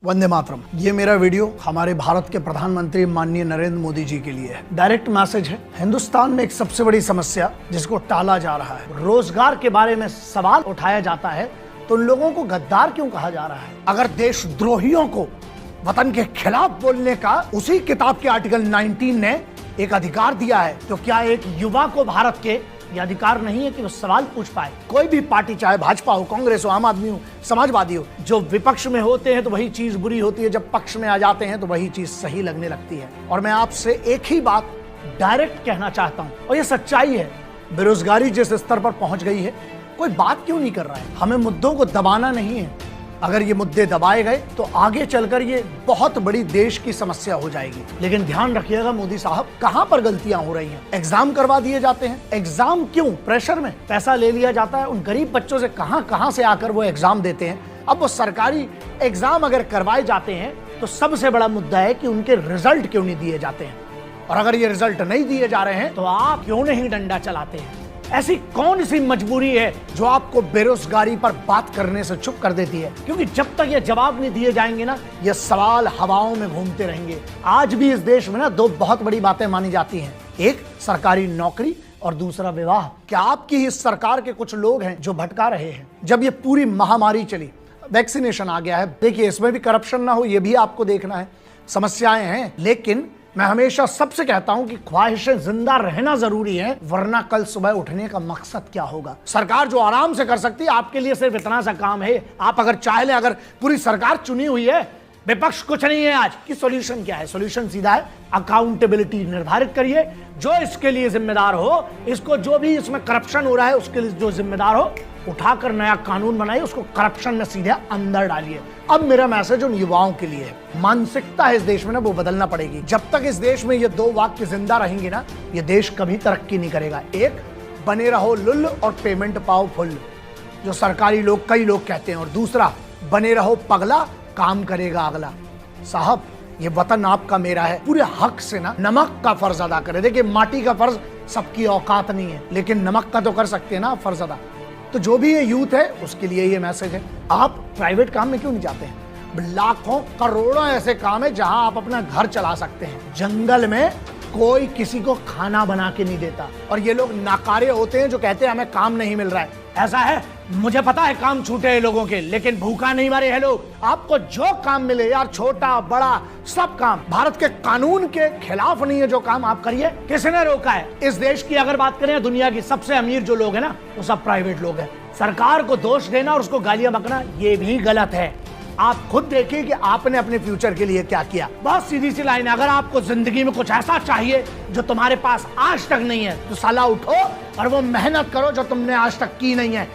वंदे मातरम। ये मेरा वीडियो हमारे भारत के प्रधानमंत्री माननीय नरेंद्र मोदी जी के लिए है। डायरेक्ट मैसेज है। हिंदुस्तान में एक सबसे बड़ी समस्या जिसको टाला जा रहा है, रोजगार के बारे में सवाल उठाया जाता है तो उन लोगों को गद्दार क्यों कहा जा रहा है? अगर देशद्रोहियों को वतन के खिलाफ बोलने का उसी किताब के आर्टिकल 19 ने एक अधिकार दिया है, तो क्या एक युवा को भारत के ये अधिकार नहीं है कि वो सवाल पूछ पाए? कोई भी पार्टी, चाहे भाजपा हो, कांग्रेस हो, आम आदमी हो, समाजवादी हो, जो विपक्ष में होते हैं तो वही चीज बुरी होती है, जब पक्ष में आ जाते हैं तो वही चीज सही लगने लगती है। और मैं आपसे एक ही बात डायरेक्ट कहना चाहता हूं, और ये सच्चाई है, बेरोजगारी जिस स्तर पर पहुंच गई है, कोई बात क्यों नहीं कर रहा है? हमें मुद्दों को दबाना नहीं है। अगर ये मुद्दे दबाए गए तो आगे चलकर ये बहुत बड़ी देश की समस्या हो जाएगी। लेकिन ध्यान रखिएगा मोदी साहब, कहां पर गलतियां हो रही हैं? एग्जाम करवा दिए जाते हैं। एग्जाम क्यों? प्रेशर में पैसा ले लिया जाता है। उन गरीब बच्चों से कहां से आकर वो एग्जाम देते हैं। अब वो सरकारी एग्जाम अगर करवाए जाते हैं तो सबसे बड़ा मुद्दा है कि उनके रिजल्ट क्यों नहीं दिए जाते हैं। और अगर ये रिजल्ट नहीं दिए जा रहे हैं तो आप क्यों नहीं डंडा चलाते हैं? ऐसी कौन सी मजबूरी है जो आपको बेरोजगारी पर बात करने से चुप कर देती है? क्योंकि जब तक ये जवाब नहीं दिए जाएंगे ना, ये सवाल हवाओं में घूमते रहेंगे। आज भी इस देश में ना दो बहुत बड़ी बातें मानी जाती हैं, एक सरकारी नौकरी और दूसरा विवाह। क्या आपकी ही सरकार के कुछ लोग हैं जो भटका रहे हैं? जब ये पूरी महामारी चली, वैक्सीनेशन आ गया है, देखिए इसमें भी करप्शन ना हो ये भी आपको देखना है। समस्याएं हैं, लेकिन मैं हमेशा सबसे कहता हूं कि ख्वाहिशें जिंदा रहना जरूरी है, वरना कल सुबह उठने का मकसद क्या होगा? सरकार जो आराम से कर सकती है, आपके लिए सिर्फ इतना सा काम है, आप अगर चाह लें, अगर पूरी सरकार चुनी हुई है, विपक्ष कुछ नहीं है आज की, सॉल्यूशन क्या है? सॉल्यूशन सीधा है, अकाउंटेबिलिटी निर्धारित करिए। जो इसके लिए जिम्मेदार हो, इसको जो भी इसमें करप्शन हो रहा है उसके लिए जो जिम्मेदार हो, उठाकर नया कानून बनाइए, उसको करप्शन में सीधे अंदर डालिए। अब मेरा मैसेज उन युवाओं के लिए है, मानसिकता है इस देश में ना, वो बदलना पड़ेगी। जब तक इस देश में ये दो वाक्य जिंदा रहेंगे ना, ये देश कभी तरक्की नहीं करेगा। एक, बने रहो लुल्ल और पेमेंट पाओ फुल, जो सरकारी लोग, कई लोग कहते हैं। और दूसरा, बने रहो पगला, काम करेगा अगला। साहब, ये वतन आपका मेरा है, पूरे हक से ना नमक का फर्ज अदा करें। देखिए, माटी का फर्ज सबकी औकात नहीं है, लेकिन नमक का तो कर सकते हैं ना फर्ज अदा। तो जो भी ये यूथ है उसके लिए ये मैसेज है, आप प्राइवेट काम में क्यों नहीं जाते हैं? लाखों करोड़ों ऐसे काम है जहां आप अपना घर चला सकते हैं। जंगल में कोई किसी को खाना बना के नहीं देता, और ये लोग नाकारे होते हैं जो कहते हैं हमें काम नहीं मिल रहा है। ऐसा है, मुझे पता है काम छूटे हैं लोगों के, लेकिन भूखा नहीं मरे हैं लोग। आपको जो काम मिले यार, छोटा बड़ा सब काम, भारत के कानून के खिलाफ नहीं है जो काम आप करिए। किसने रोका है? इस देश की अगर बात करें, दुनिया की सबसे अमीर जो लोग हैं ना, वो सब प्राइवेट लोग हैं। सरकार को दोष देना और उसको गालियां बकना ये भी गलत है। आप खुद देखिए कि आपने अपने फ्यूचर के लिए क्या किया। बहुत सीधी सी लाइन है, अगर आपको जिंदगी में कुछ ऐसा चाहिए जो तुम्हारे पास आज तक नहीं है, तो साला उठो और वो मेहनत करो जो तुमने आज तक की नहीं है।